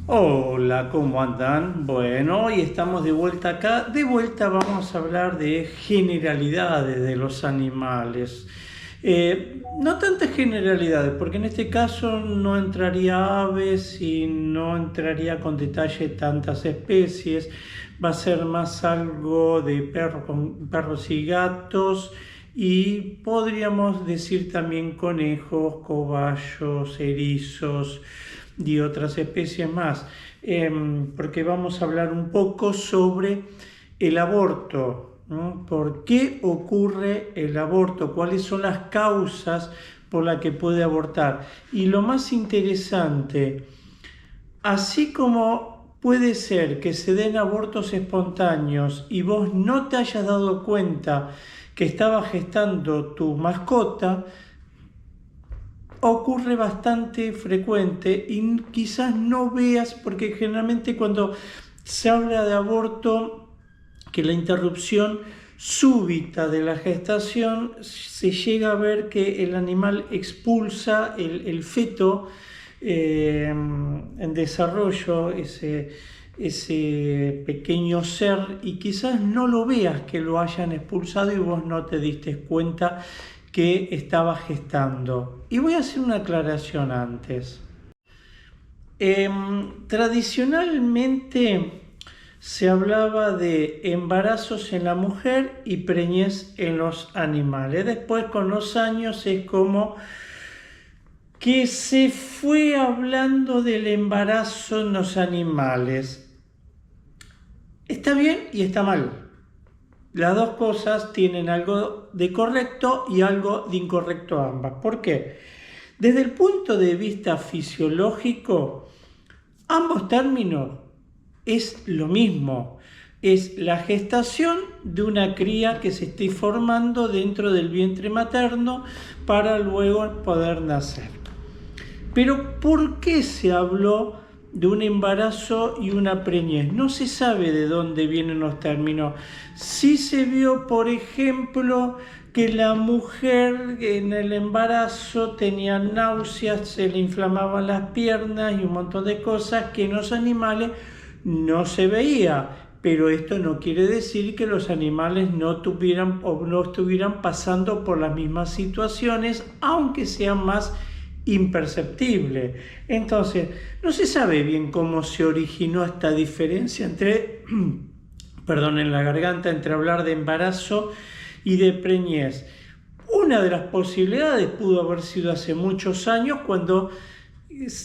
Hola, ¿cómo andan? Bueno, hoy estamos de vuelta acá. De vuelta vamos a hablar de generalidades de los animales. No tantas generalidades, porque en este caso no entraría aves y no entraría con detalle tantas especies. Va a ser más algo de perros y gatos y podríamos decir también conejos, cobayos, erizos y otras especies más, porque vamos a hablar un poco sobre el aborto, ¿no? ¿Por qué ocurre el aborto? ¿Cuáles son las causas por las que puede abortar? Y lo más interesante, así como puede ser que se den abortos espontáneos y vos no te hayas dado cuenta que estaba gestando tu mascota, ocurre bastante frecuente y quizás no veas, porque generalmente cuando se habla de aborto, que la interrupción súbita de la gestación, se llega a ver que el animal expulsa el feto en desarrollo, ese pequeño ser, y quizás no lo veas que lo hayan expulsado y vos no te diste cuenta que estaba gestando. Y voy a hacer una aclaración antes. Tradicionalmente se hablaba de embarazos en la mujer y preñez en los animales. Después, con los años, es como que se fue hablando del embarazo en los animales. Está bien y está mal. Las dos cosas tienen algo de correcto y algo de incorrecto ambas. ¿Por qué? Desde el punto de vista fisiológico, ambos términos es lo mismo. Es la gestación de una cría que se esté formando dentro del vientre materno para luego poder nacer. Pero ¿por qué se habló de un embarazo y una preñez? No se sabe de dónde vienen los términos. Sí se vio, por ejemplo, que la mujer en el embarazo tenía náuseas, se le inflamaban las piernas y un montón de cosas que en los animales no se veía. Pero esto no quiere decir que los animales no tuvieran o no estuvieran pasando por las mismas situaciones, aunque sean más imperceptible. Entonces, no se sabe bien cómo se originó esta diferencia entre, perdón, en la garganta, entre hablar de embarazo y de preñez. Una de las posibilidades pudo haber sido hace muchos años, cuando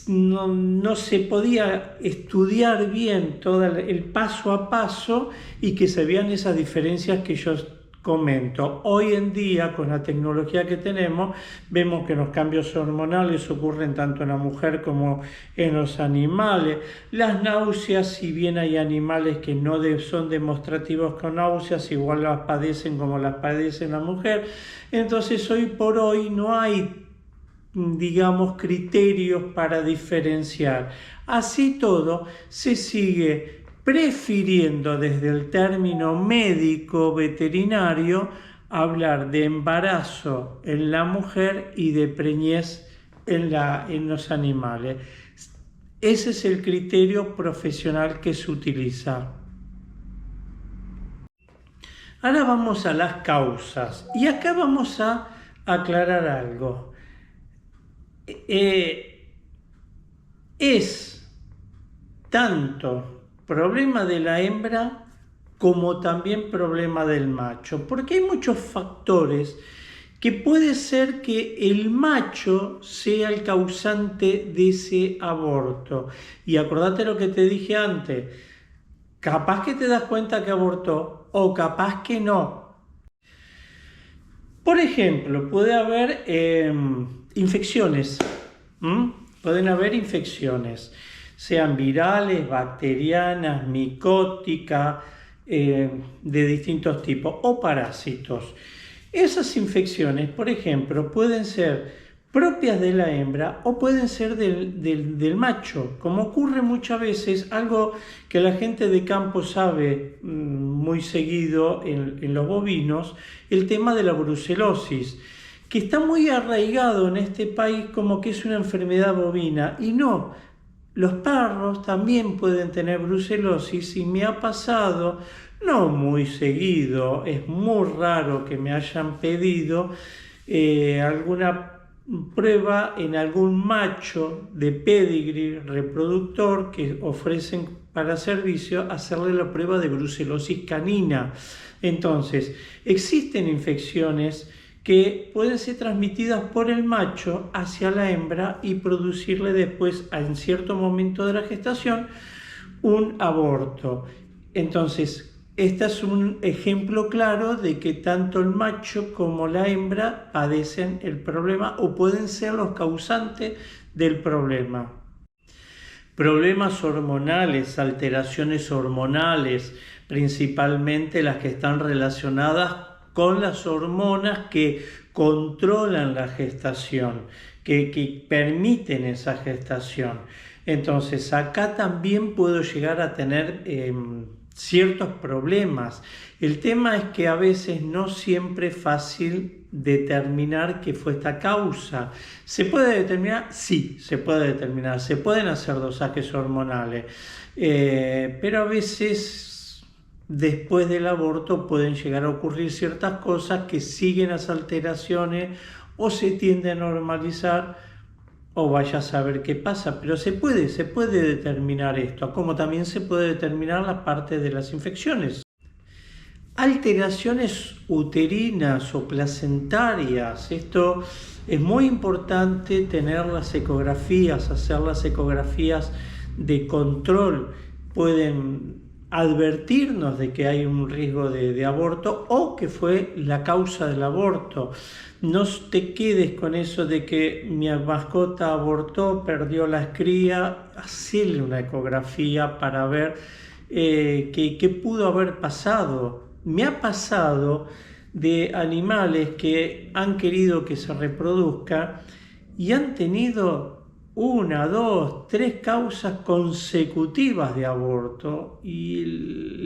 no se podía estudiar bien todo el paso a paso y que se vean esas diferencias que yo comento. Hoy en día, con la tecnología que tenemos, vemos que los cambios hormonales ocurren tanto en la mujer como en los animales. Las náuseas, si bien hay animales que no son demostrativos con náuseas, igual las padecen como las padece la mujer. Entonces, hoy por hoy no hay, digamos, criterios para diferenciar. Así todo, se sigue prefiriendo desde el término médico veterinario hablar de embarazo en la mujer y de preñez en los animales. Ese es el criterio profesional que se utiliza. Ahora vamos a las causas y acá vamos a aclarar algo. Es tanto problema de la hembra como también problema del macho, porque hay muchos factores que puede ser que el macho sea el causante de ese aborto. Y acordate lo que te dije antes, capaz que te das cuenta que abortó o capaz que no. Por ejemplo, puede haber infecciones. Pueden haber infecciones, sean virales, bacterianas, micóticas, de distintos tipos, o parásitos. Esas infecciones, por ejemplo, pueden ser propias de la hembra o pueden ser del macho, como ocurre muchas veces, algo que la gente de campo sabe muy seguido en los bovinos, el tema de la brucelosis, que está muy arraigado en este país como que es una enfermedad bovina, y no. los perros también pueden tener brucelosis y me ha pasado, no muy seguido, es muy raro que me hayan pedido alguna prueba en algún macho de pedigree reproductor que ofrecen para servicio, hacerle la prueba de brucelosis canina. Entonces, existen infecciones que pueden ser transmitidas por el macho hacia la hembra y producirle después, en cierto momento de la gestación, un aborto. Entonces, este es un ejemplo claro de que tanto el macho como la hembra padecen el problema o pueden ser los causantes del problema. Problemas hormonales, alteraciones hormonales, principalmente las que están relacionadas con las hormonas que controlan la gestación, que permiten esa gestación. Entonces, acá también puedo llegar a tener ciertos problemas. El tema es que a veces no siempre es fácil determinar qué fue esta causa. ¿Se puede determinar? Sí, se puede determinar. Se pueden hacer dosajes hormonales, pero a veces después del aborto pueden llegar a ocurrir ciertas cosas que siguen las alteraciones o se tiende a normalizar o vaya a saber qué pasa, pero se puede determinar esto, como también se puede determinar la parte de las infecciones. Alteraciones uterinas o placentarias, esto es muy importante tener las ecografías, hacer las ecografías de control, pueden advertirnos de que hay un riesgo de aborto o que fue la causa del aborto. No te quedes con eso de que mi mascota abortó, perdió la cría, hacele una ecografía para ver qué pudo haber pasado. Me ha pasado de animales que han querido que se reproduzca y han tenido 1, 2, 3 causas consecutivas de aborto y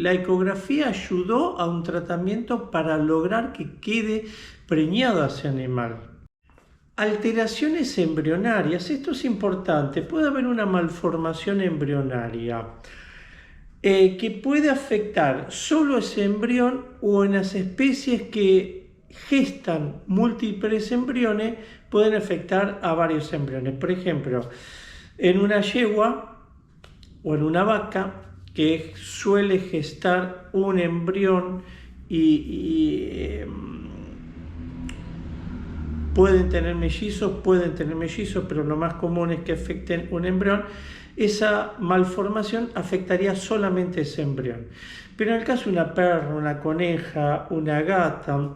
la ecografía ayudó a un tratamiento para lograr que quede preñado ese animal. Alteraciones embrionarias, esto es importante, puede haber una malformación embrionaria que puede afectar solo ese embrión o en las especies que gestan múltiples embriones pueden afectar a varios embriones. Por ejemplo, en una yegua o en una vaca que suele gestar un embrión pueden tener mellizos, pero lo más común es que afecten un embrión. Esa malformación afectaría solamente ese embrión. Pero en el caso de una perra, una coneja, una gata,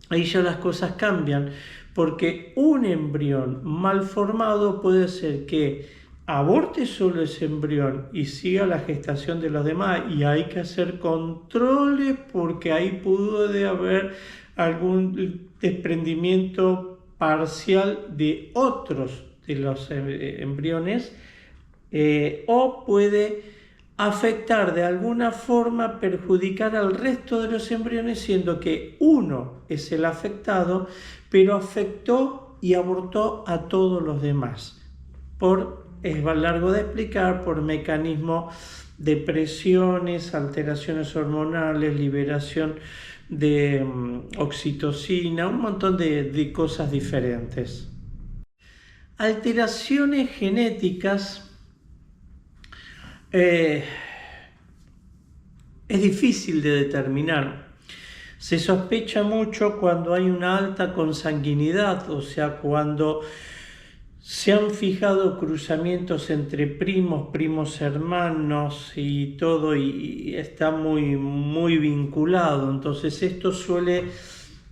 ahí ya las cosas cambian, porque un embrión mal formado puede ser que aborte solo ese embrión y siga la gestación de los demás, y hay que hacer controles porque ahí pudo haber algún desprendimiento parcial de otros de los embriones, o puede afectar de alguna forma, perjudicar al resto de los embriones, siendo que uno es el afectado, pero afectó y abortó a todos los demás. Es largo de explicar, por mecanismo de presiones, alteraciones hormonales, liberación de oxitocina, un montón de cosas diferentes. Alteraciones genéticas. Es difícil de determinar. Se sospecha mucho cuando hay una alta consanguinidad, o sea, cuando se han fijado cruzamientos entre primos hermanos y todo, y está muy vinculado. Entonces esto suele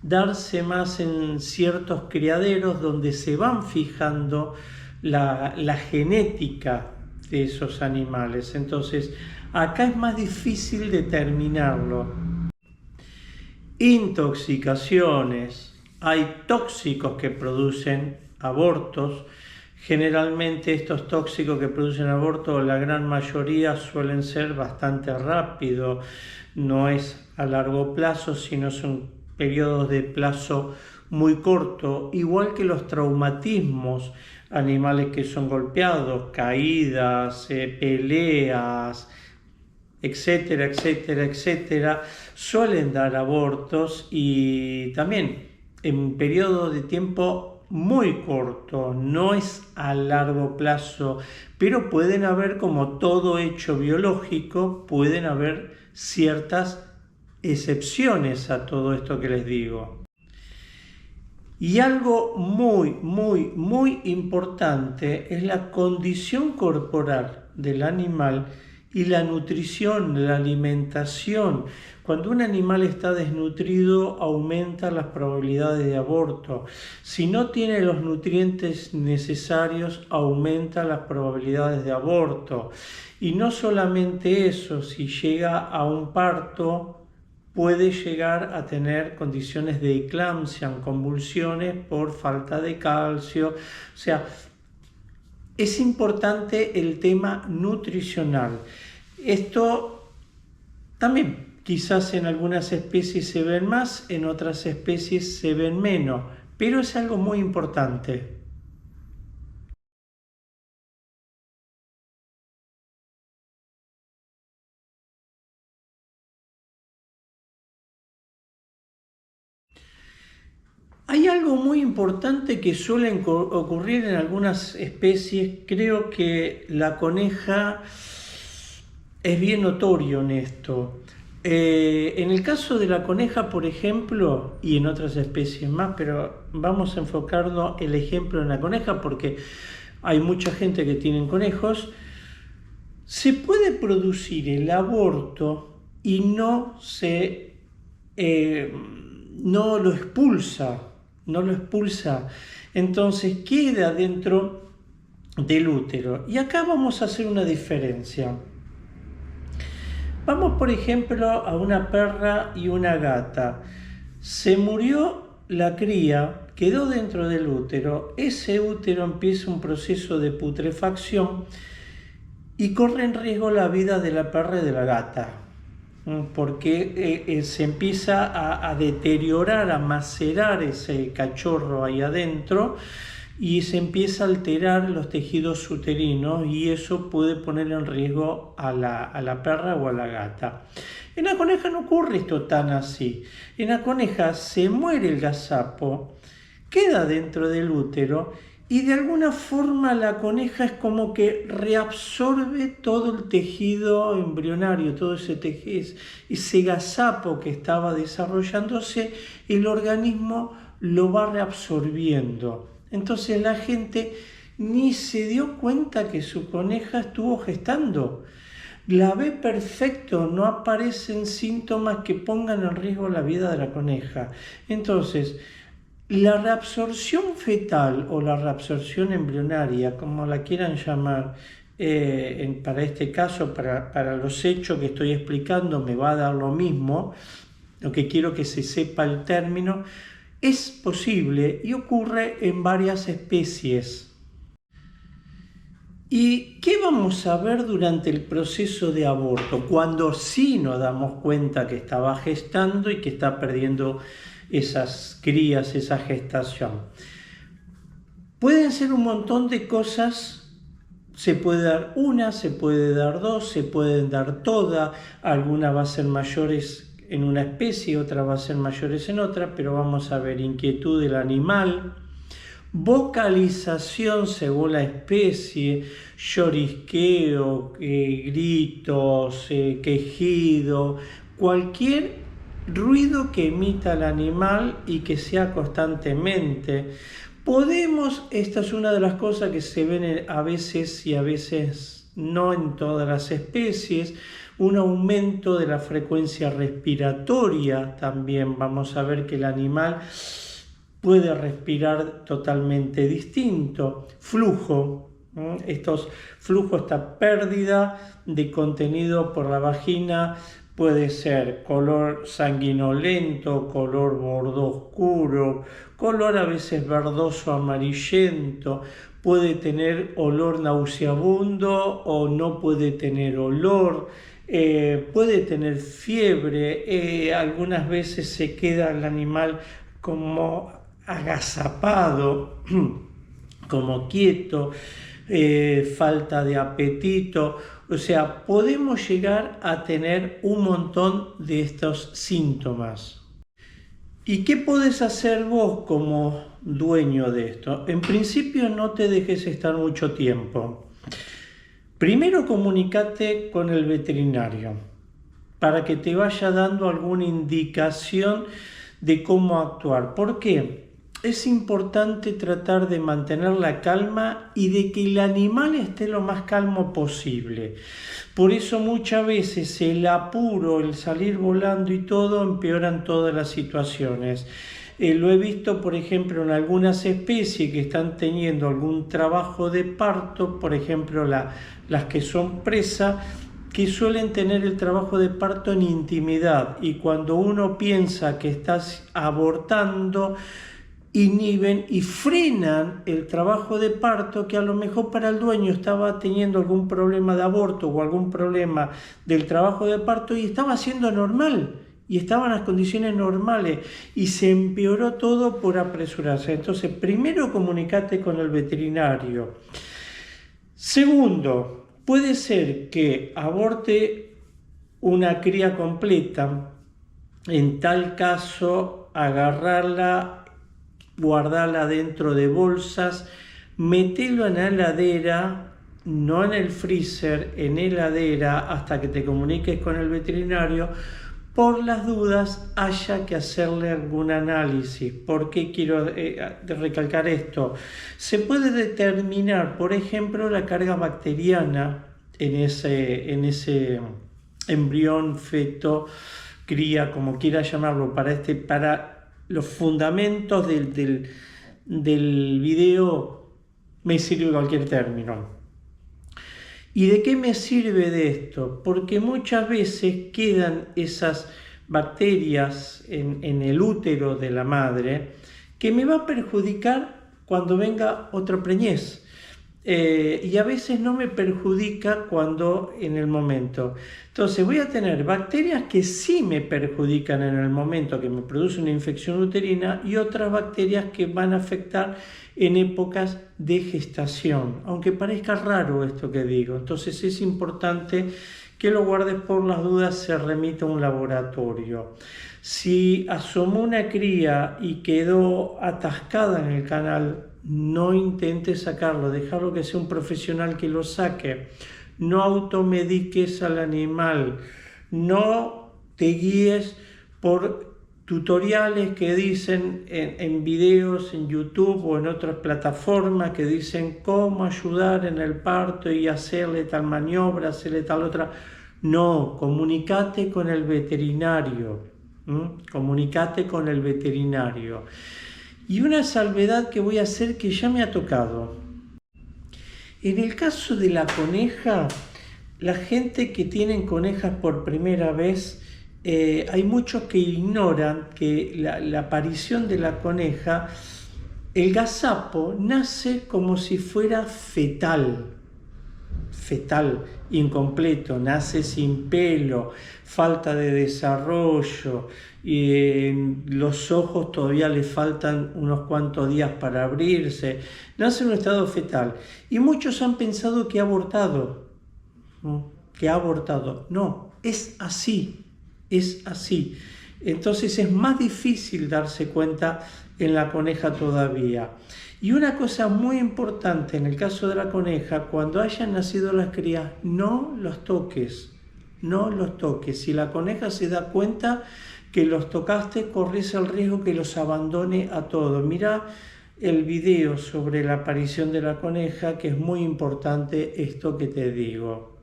darse más en ciertos criaderos donde se van fijando la genética de esos animales. Entonces acá es más difícil determinarlo. Intoxicaciones. Hay tóxicos que producen abortos. Generalmente estos tóxicos que producen abortos, la gran mayoría suelen ser bastante rápido, no es a largo plazo, sino son periodos de plazo muy corto, igual que los traumatismos, animales que son golpeados, caídas, peleas, etcétera, etcétera, etcétera, suelen dar abortos y también en periodo de tiempo muy corto, no es a largo plazo, pero pueden haber, como todo hecho biológico, pueden haber ciertas excepciones a todo esto que les digo. Y algo muy, muy, muy importante es la condición corporal del animal y la nutrición, la alimentación. Cuando un animal está desnutrido, aumenta las probabilidades de aborto. Si no tiene los nutrientes necesarios, aumenta las probabilidades de aborto. Y no solamente eso, si llega a un parto, puede llegar a tener condiciones de eclampsia, convulsiones por falta de calcio. O sea, es importante el tema nutricional. Esto también quizás en algunas especies se ven más, en otras especies se ven menos, pero es algo muy importante. Hay algo muy importante que suele ocurrir en algunas especies. Creo que la coneja es bien notorio en esto. En el caso de la coneja, por ejemplo, y en otras especies más, pero vamos a enfocarnos el ejemplo en la coneja porque hay mucha gente que tiene conejos, se puede producir el aborto y no lo expulsa, entonces queda dentro del útero. Y acá vamos a hacer una diferencia. Vamos, por ejemplo, a una perra y una gata. Se murió la cría, quedó dentro del útero, ese útero empieza un proceso de putrefacción y corre en riesgo la vida de la perra y de la gata, porque se empieza a deteriorar, a macerar ese cachorro ahí adentro y se empieza a alterar los tejidos uterinos y eso puede poner en riesgo a la perra o a la gata. En la coneja no ocurre esto tan así. En la coneja se muere el gazapo, queda dentro del útero y de alguna forma la coneja es como que reabsorbe todo el tejido embrionario, todo ese gazapo que estaba desarrollándose, el organismo lo va reabsorbiendo. Entonces la gente ni se dio cuenta que su coneja estuvo gestando. La ve perfecto, no aparecen síntomas que pongan en riesgo la vida de la coneja. Entonces, la reabsorción fetal o la reabsorción embrionaria, como la quieran llamar, para este caso, para los hechos que estoy explicando, me va a dar lo mismo. Lo que quiero que se sepa el término, es posible y ocurre en varias especies. ¿Y qué vamos a ver durante el proceso de aborto? Cuando sí nos damos cuenta que estaba gestando y que está perdiendo esas crías, esa gestación. Pueden ser un montón de cosas, se puede dar una, se puede dar dos, se pueden dar todas, algunas va a ser mayores en una especie, otra va a ser mayores en otra, pero vamos a ver inquietud del animal, vocalización según la especie, llorisqueo, gritos, quejido, cualquier ruido que emita el animal y que sea constantemente. Esta es una de las cosas que se ven a veces y a veces no en todas las especies, un aumento de la frecuencia respiratoria también. Vamos a ver que el animal puede respirar totalmente distinto. Flujo, estos flujos, esta pérdida de contenido por la vagina puede ser color sanguinolento, color bordo oscuro, color a veces verdoso amarillento, puede tener olor nauseabundo o no puede tener olor. puede tener fiebre, algunas veces se queda el animal como agazapado, como quieto, falta de apetito. O sea, podemos llegar a tener un montón de estos síntomas. ¿Y qué podés hacer vos como dueño de esto? En principio no te dejes estar mucho tiempo. Primero comunícate con el veterinario para que te vaya dando alguna indicación de cómo actuar. ¿Por qué? Es importante tratar de mantener la calma y de que el animal esté lo más calmo posible. Por eso muchas veces el apuro, el salir volando y todo empeoran todas las situaciones. Lo he visto, por ejemplo, en algunas especies que están teniendo algún trabajo de parto, por ejemplo, las que son presas, que suelen tener el trabajo de parto en intimidad, y cuando uno piensa que estás abortando, inhiben y frenan el trabajo de parto, que a lo mejor para el dueño estaba teniendo algún problema de aborto o algún problema del trabajo de parto y estaba siendo normal y estaban las condiciones normales y se empeoró todo por apresurarse. Entonces, primero comunicate con el veterinario. Segundo, puede ser que aborte una cría completa. En tal caso, agarrarla, guardarla dentro de bolsas, metelo en la heladera, no en el freezer, en heladera, hasta que te comuniques con el veterinario. Por las dudas haya que hacerle algún análisis. ¿Por qué quiero recalcar esto? Se puede determinar, por ejemplo, la carga bacteriana en ese embrión, feto, cría, como quiera llamarlo, para los fundamentos del video me sirve cualquier término. ¿Y de qué me sirve de esto? Porque muchas veces quedan esas bacterias en el útero de la madre que me va a perjudicar cuando venga otra preñez. Y a veces no me perjudica cuando en el momento. Entonces voy a tener bacterias que sí me perjudican en el momento, que me produce una infección uterina, y otras bacterias que van a afectar en épocas de gestación, aunque parezca raro esto que digo. Entonces es importante que lo guardes por las dudas, se remita a un laboratorio. Si asomó una cría y quedó atascada en el canal, no intentes sacarlo, dejarlo que sea un profesional que lo saque. No automediques al animal, no te guíes por tutoriales que dicen en videos en YouTube o en otras plataformas que dicen cómo ayudar en el parto y hacerle tal maniobra, hacerle tal otra. No, comunícate con el veterinario. Comunícate con el veterinario. Y una salvedad que voy a hacer que ya me ha tocado. En el caso de la coneja, la gente que tienen conejas por primera vez, hay muchos que ignoran que la aparición de la coneja, el gazapo nace como si fuera fetal, incompleto, nace sin pelo, falta de desarrollo, los ojos todavía le faltan unos cuantos días para abrirse, nace en un estado fetal. Y muchos han pensado que ha abortado, No, es así. Entonces es más difícil darse cuenta en la coneja todavía. Y una cosa muy importante en el caso de la coneja, cuando hayan nacido las crías, no los toques. Si la coneja se da cuenta que los tocaste, corres el riesgo que los abandone a todos. Mira el video sobre la aparición de la coneja, que es muy importante esto que te digo.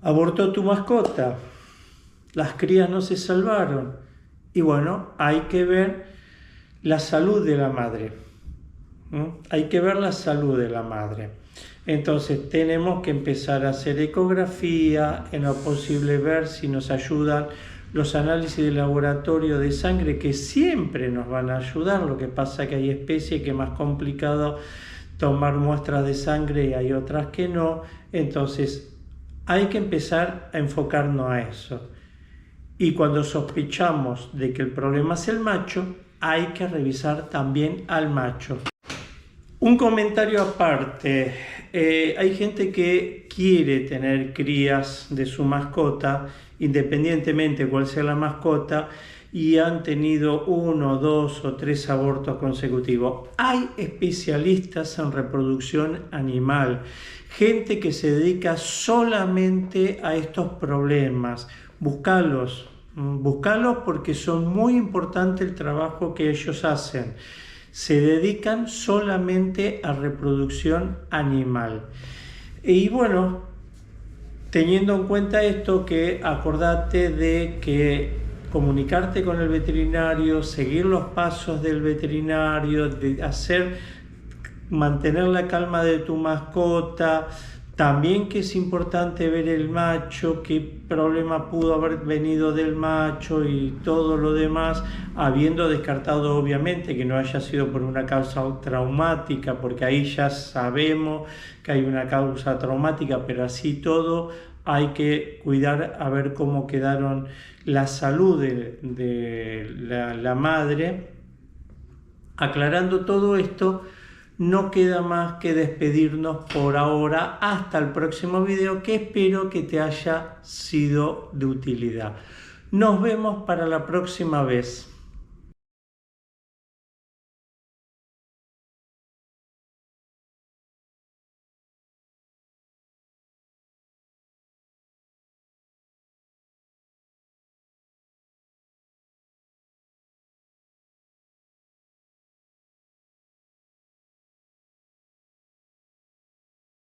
Abortó tu mascota, las crías no se salvaron, y bueno, hay que ver la salud de la madre. Hay que ver la salud de la madre. Entonces tenemos que empezar a hacer ecografía, en lo posible ver si nos ayudan los análisis de laboratorio de sangre, que siempre nos van a ayudar. Lo que pasa es que hay especies que es más complicado tomar muestras de sangre y hay otras que no. Entonces hay que empezar a enfocarnos a eso. Y cuando sospechamos de que el problema es el macho, hay que revisar también al macho. Un comentario aparte, hay gente que quiere tener crías de su mascota, independientemente cuál sea la mascota, y han tenido 1, 2 o 3 abortos consecutivos. Hay especialistas en reproducción animal, gente que se dedica solamente a estos problemas. Búscalos porque son muy importante el trabajo que ellos hacen. Se dedican solamente a reproducción animal. Y bueno, teniendo en cuenta esto, que acordate de que comunicarte con el veterinario, seguir los pasos del veterinario, de mantener la calma de tu mascota. También que es importante ver el macho, qué problema pudo haber venido del macho y todo lo demás, habiendo descartado obviamente que no haya sido por una causa traumática, porque ahí ya sabemos que hay una causa traumática, pero así todo hay que cuidar a ver cómo quedaron la salud de la madre. Aclarando todo esto, no queda más que despedirnos por ahora hasta el próximo video, que espero que te haya sido de utilidad. Nos vemos para la próxima vez.